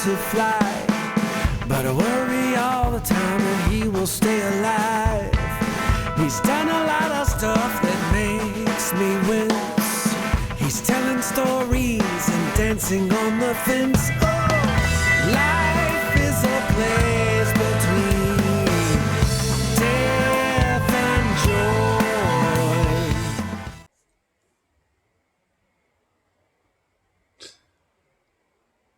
to fly, but I worry all the time that he will stay alive. He's done a lot of stuff that makes me wince. He's telling stories and dancing on the fence. Oh, life is a place between death and joy.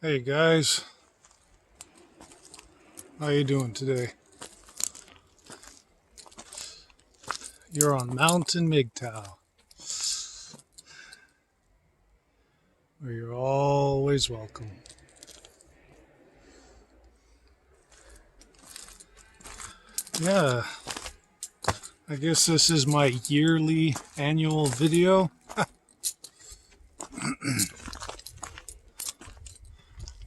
Hey guys, how you doing today? You're on Mountain MGTOW, where you're always welcome. Yeah, I guess this is my yearly annual video.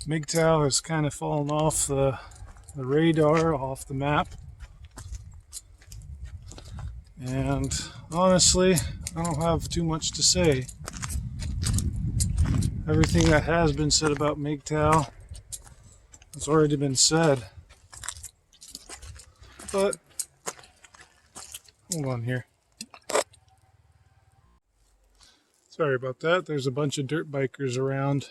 MGTOW has kind of fallen off the radar, off the map. And honestly, I don't have too much to say. Everything that has been said about MGTOW has already been said. But, hold on here. Sorry about that. There's a bunch of dirt bikers around.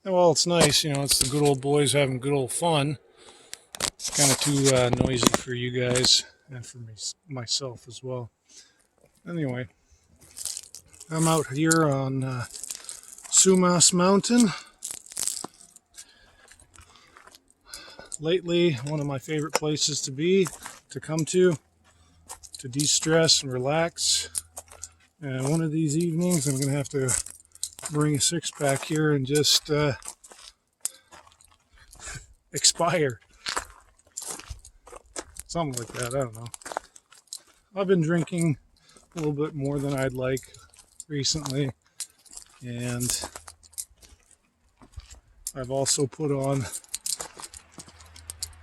And well, it's nice, you know, it's the good old boys having good old fun. It's kind of too noisy for you guys and for myself as well. Anyway, I'm out here on Sumas Mountain. Lately, one of my favorite places to come to de-stress and relax. And one of these evenings, I'm going to have to bring a six-pack here and just expire. Something like that, I don't know. I've been drinking a little bit more than I'd like recently, and I've also put on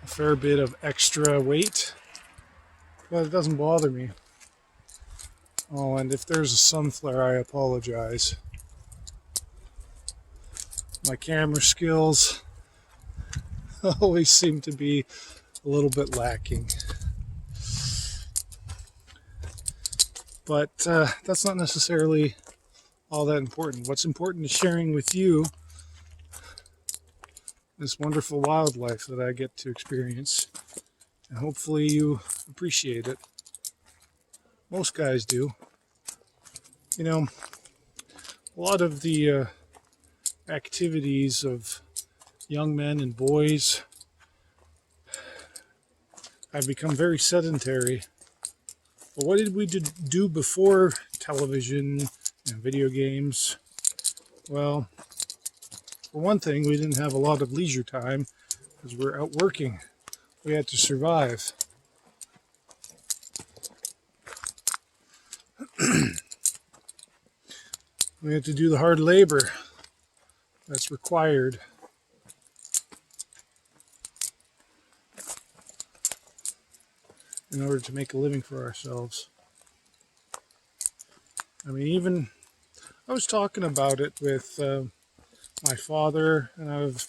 a fair bit of extra weight, but it doesn't bother me. Oh, and if there's a sun flare, I apologize. My camera skills always seem to be a little bit lacking. But that's not necessarily all that important. What's important is sharing with you this wonderful wildlife that I get to experience. And hopefully you appreciate it. Most guys do. You know, a lot of the activities of young men and boys have become very sedentary. But what did we do before television and video games? Well, for one thing, we didn't have a lot of leisure time because we were out working. We had to survive. We had to do the hard labor that's required. In order to make a living for ourselves. I mean, even I was talking about it with my father, and I've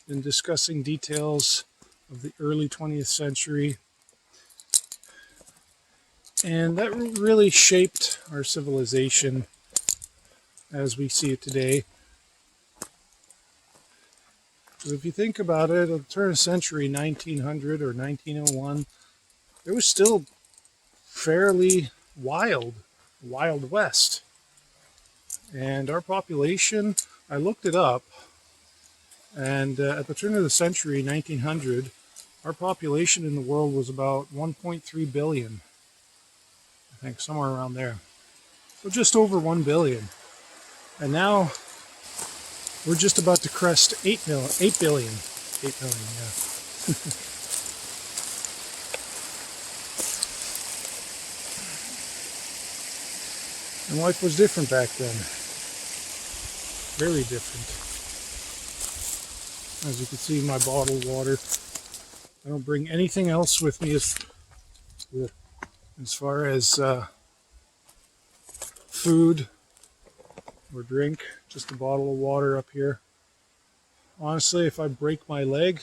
been discussing details of the early 20th century. And that really shaped our civilization as we see it today. Because if you think about it, at the turn of the century, 1900 or 1901, it was still fairly wild west. And our population, I looked it up, and at the turn of the century, 1900, our population in the world was about 1.3 billion. I think somewhere around there. So just over 1 billion. And now we're just about to crest 8 billion. 8 billion, yeah. And life was different back then. Very different. As you can see, my bottled water. I don't bring anything else with me as far as food or drink. Just a bottle of water up here. Honestly, if I break my leg,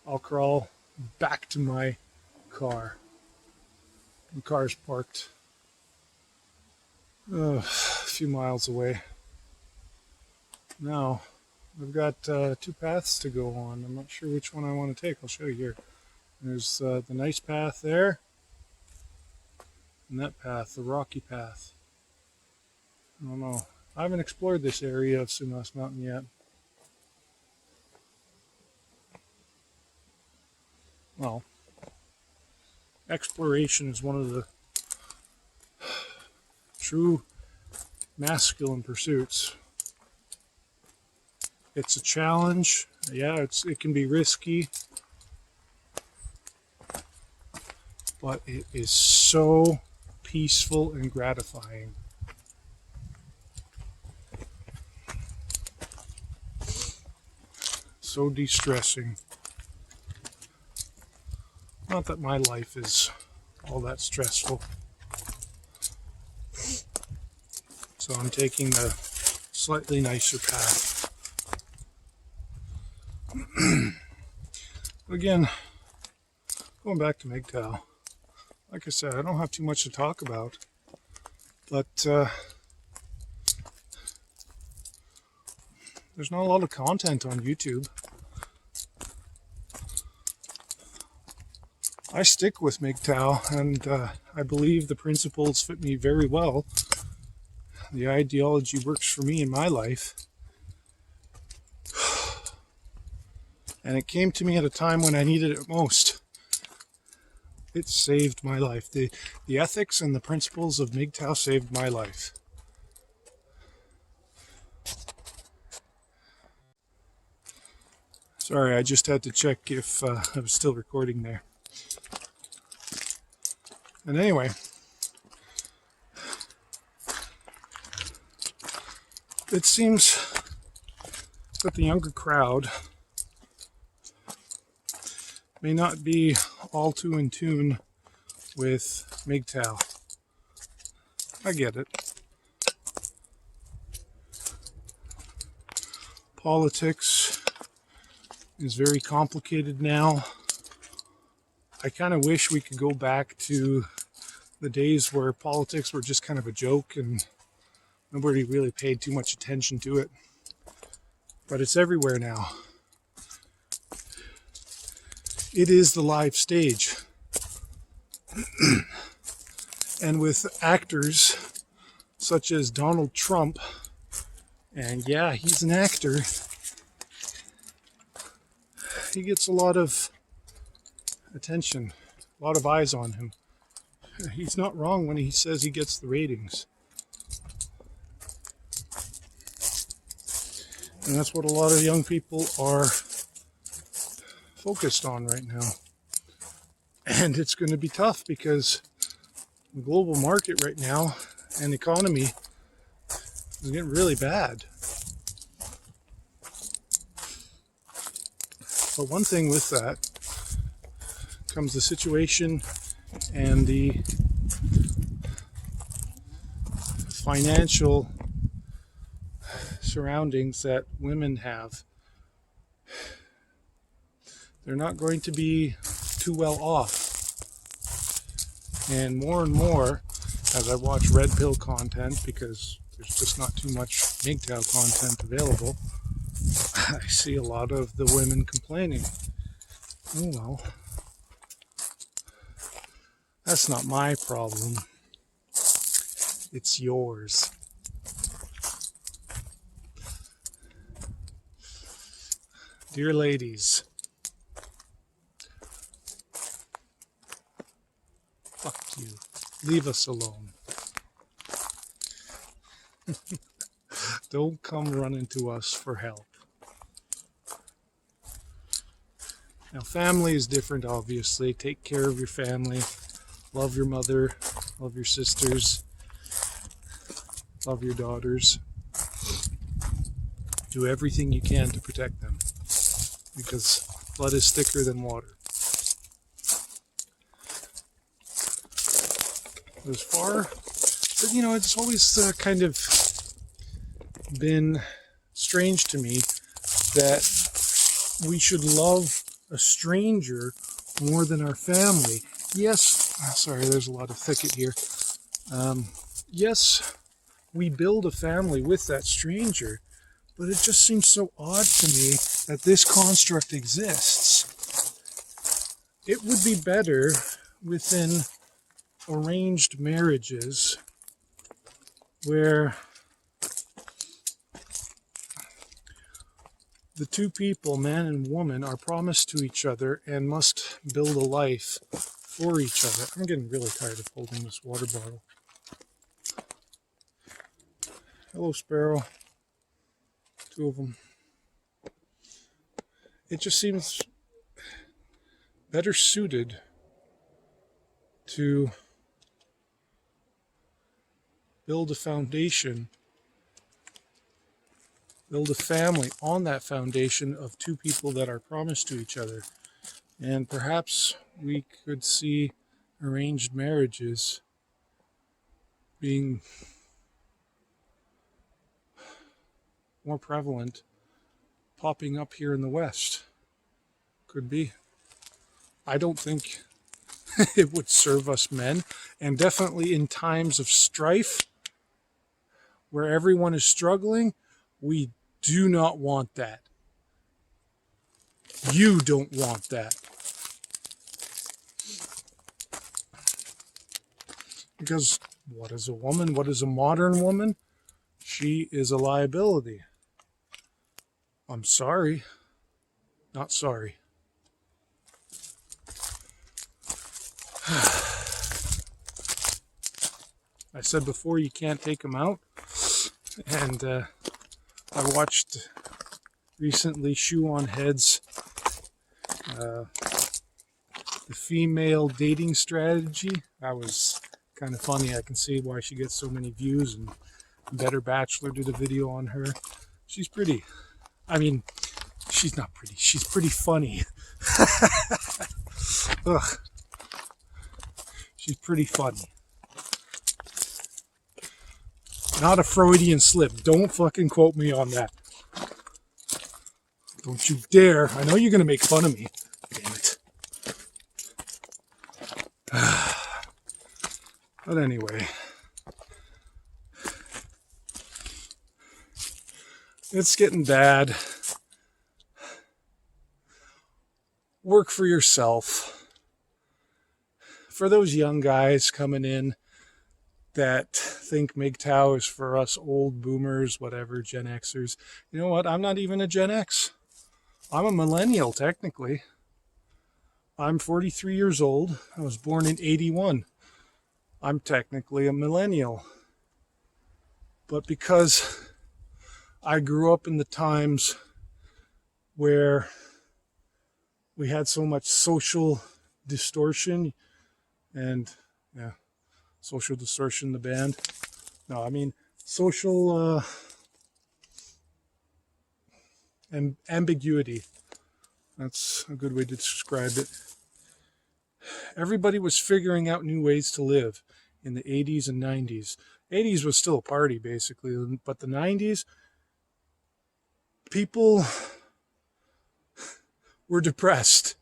I'll crawl back to my car. The car's parked a few miles away. Now, I've got 2 paths to go on. I'm not sure which one I want to take. I'll show you here. There's the nice path there, and that path, the rocky path. I don't know. I haven't explored this area of Sumas Mountain yet. Well, exploration is one of the true masculine pursuits. It's a challenge. Yeah, it can be risky, but it is so peaceful and gratifying. So de-stressing. Not that my life is all that stressful. So I'm taking the slightly nicer path. Again, going back to MGTOW, like I said, I don't have too much to talk about, but there's not a lot of content on YouTube. I stick with MGTOW, and I believe the principles fit me very well. The ideology works for me in my life. And it came to me at a time when I needed it most. It saved my life. The ethics and the principles of MGTOW saved my life. Sorry, I just had to check if I was still recording there. And anyway, it seems that the younger crowd may not be all too in tune with MGTOW. I get it. Politics is very complicated now. I kind of wish we could go back to the days where politics were just kind of a joke and nobody really paid too much attention to it. But it's everywhere now. It is the live stage. And with actors such as Donald Trump, and yeah, he's an actor, he gets a lot of attention, a lot of eyes on him. He's not wrong when he says he gets the ratings. And that's what a lot of young people are focused on right now. And it's going to be tough because the global market right now and economy is getting really bad. But one thing with that comes the situation and the financial surroundings that women have. They're not going to be too well off. And more, as I watch red pill content, because there's just not too much MGTOW content available, I see a lot of the women complaining. Oh well, that's not my problem. It's yours. Dear ladies, fuck you. Leave us alone. Don't come running to us for help. Now, family is different, obviously. Take care of your family. Love your mother. Love your sisters. Love your daughters. Do everything you can to protect them, because blood is thicker than water. As far, but you know, it's always kind of been strange to me that we should love a stranger more than our family. Yes, sorry, there's a lot of thicket here. Yes, we build a family with that stranger, but it just seems so odd to me that this construct exists. It would be better within arranged marriages where the two people, man and woman, are promised to each other and must build a life for each other. I'm getting really tired of holding this water bottle. Hello, sparrow. Two of them. It just seems better suited to build a foundation, build a family on that foundation of two people that are promised to each other. And perhaps we could see arranged marriages being more prevalent, popping up here in the West. Could be. I don't think it would serve us men, and definitely in times of strife where everyone is struggling, we do not want that. You don't want that. Because what is a woman? What is a modern woman? She is a liability. I'm sorry. Not sorry. I said before, you can't take them out. And I watched recently Shoe on Head's the female dating strategy. That was kind of funny. I can see why she gets so many views, and Better Bachelor did a video on her. She's pretty. I mean, she's not pretty. She's pretty funny. Ugh. She's pretty funny. Not a Freudian slip. Don't fucking quote me on that. Don't you dare. I know you're going to make fun of me. Damn it. But anyway. It's getting bad. Work for yourself. For those young guys coming in that think MGTOW is for us old boomers, whatever, Gen Xers. You know what? I'm not even a Gen X. I'm a millennial, technically. I'm 43 years old. I was born in 81. I'm technically a millennial. But because I grew up in the times where we had so much social distortion and, yeah, Social Distortion, the band. No, I mean social ambiguity. That's a good way to describe it. Everybody was figuring out new ways to live in the 80s and 90s. 80s was still a party, basically, but the 90s, people were depressed.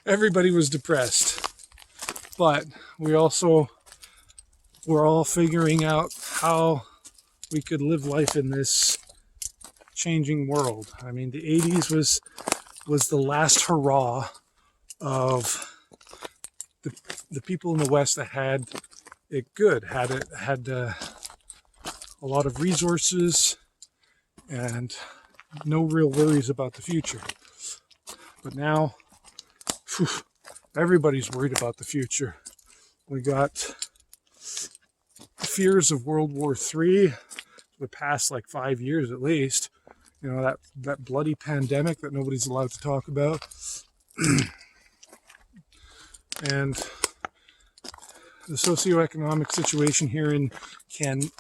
Everybody was depressed. But we also were all figuring out how we could live life in this changing world. I mean, the 80s was the last hurrah of the people in the West that had it good, had a lot of resources and no real worries about the future. But now, phew, everybody's worried about the future. We got fears of World War III for the past like 5 years at least. You know, that bloody pandemic that nobody's allowed to talk about. And the socioeconomic situation here in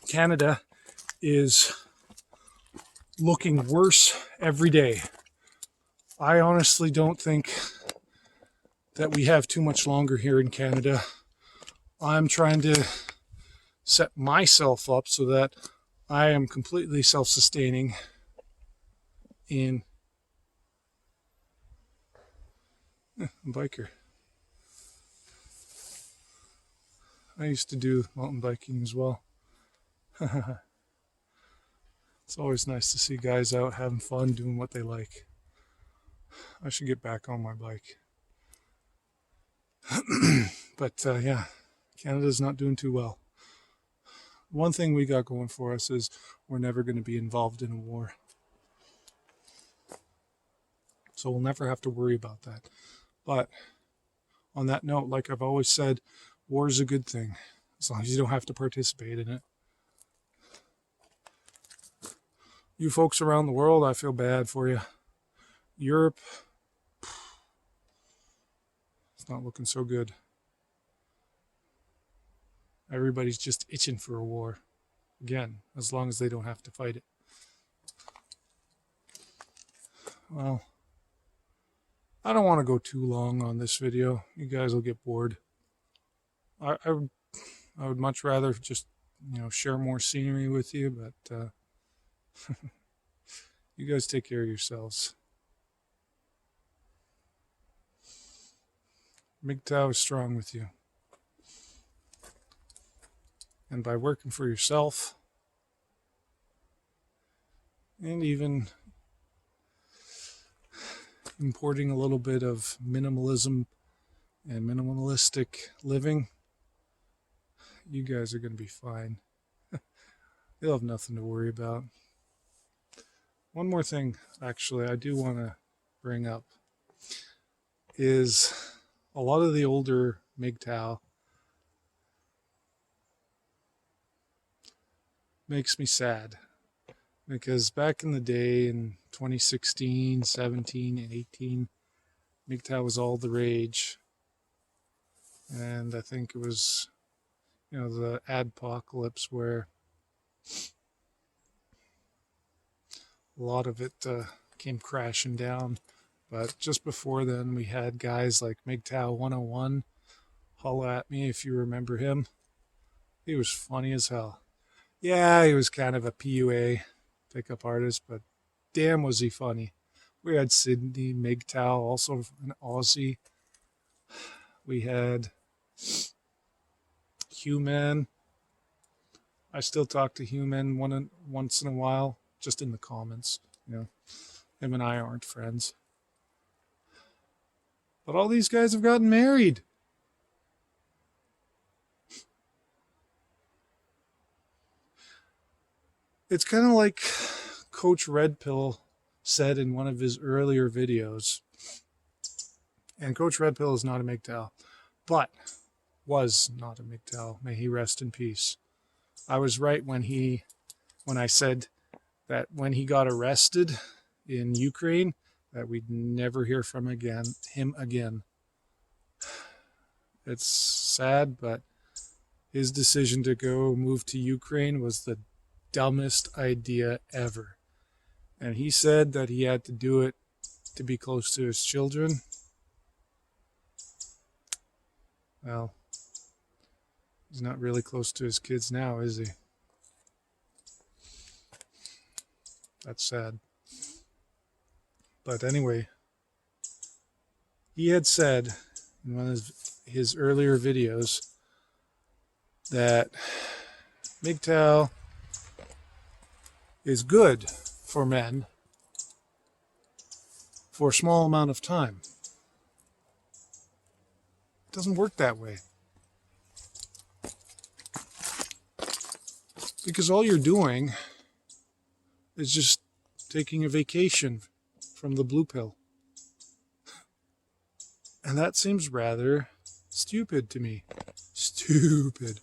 Canada is looking worse every day. I honestly don't think that we have too much longer here in Canada. I'm trying to set myself up so that I am completely self-sustaining in biker. I used to do mountain biking as well. It's always nice to see guys out having fun doing what they like. I should get back on my bike. But yeah, Canada's not doing too well. One thing we got going for us is we're never going to be involved in a war. So we'll never have to worry about that. But on that note, like I've always said, war is a good thing, as long as you don't have to participate in it. You folks around the world, I feel bad for you. Europe, it's not looking so good. Everybody's just itching for a war. Again, as long as they don't have to fight it. Well, I don't want to go too long on this video. You guys will get bored. I would much rather just, share more scenery with you, but you guys take care of yourselves. MGTOW is strong with you. And by working for yourself, and even importing a little bit of minimalism and minimalistic living, you guys are going to be fine. You'll have nothing to worry about. One more thing, actually, I do want to bring up is a lot of the older MGTOW makes me sad, because back in the day in 2016, 17, and 18, MGTOW was all the rage, and I think it was, the adpocalypse where a lot of it came crashing down. But just before then, we had guys like MGTOW 101. Holla at me if you remember him. He was funny as hell. Yeah, he was kind of a PUA, pickup artist, but damn was he funny. We had Sydney MGTOW, also an Aussie. We had Human. I still talk to Human once in a while, just in the comments. Him and I aren't friends. But all these guys have gotten married. It's kind of like Coach Red Pill said in one of his earlier videos. And Coach Red Pill is not a MGTOW, but was not a MGTOW. May he rest in peace. I was right when I said that when he got arrested in Ukraine, that we'd never hear from him again. It's sad, but his decision to move to Ukraine was the dumbest idea ever. And he said that he had to do it to be close to his children. Well, he's not really close to his kids now, is he? That's sad. But anyway, he had said in one of his earlier videos that MGTOW is good for men for a small amount of time. It doesn't work that way. Because all you're doing is just taking a vacation from the blue pill. And that seems rather stupid to me. Stupid.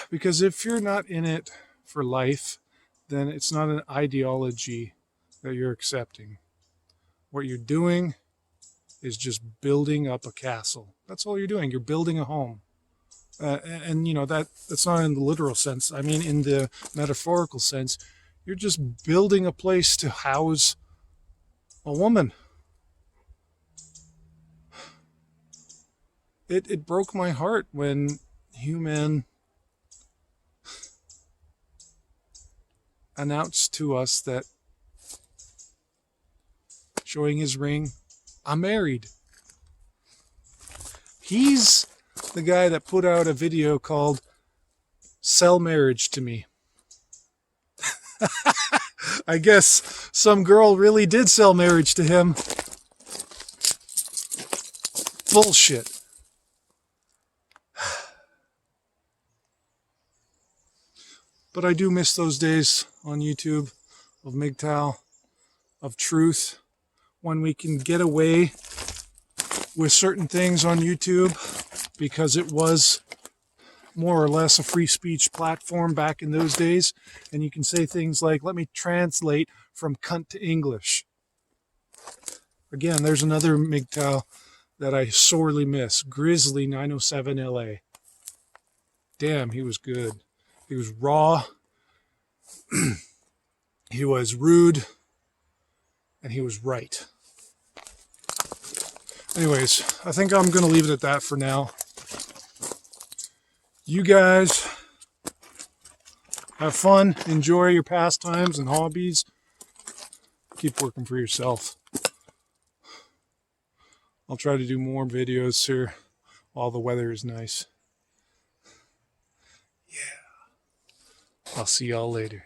Because if you're not in it for life, then it's not an ideology that you're accepting. What you're doing is just building up a castle. That's all you're doing. You're building a home. That's not in the literal sense. I mean, in the metaphorical sense, you're just building a place to house a woman. It broke my heart when human announced to us that, showing his ring, I'm married. He's the guy that put out a video called Sell Marriage to Me. I guess some girl really did sell marriage to him. Bullshit. But I do miss those days on YouTube of MGTOW, of truth, when we can get away with certain things on YouTube because it was more or less a free speech platform back in those days. And you can say things like, let me translate from cunt to English. Again, there's another MGTOW that I sorely miss. Grizzly 907 LA. Damn, he was good. He was raw. He was rude. And he was right. Anyways, I think I'm going to leave it at that for now. You guys have fun. Enjoy your pastimes and hobbies. Keep working for yourself. I'll try to do more videos here while the weather is nice. Yeah. I'll see y'all later.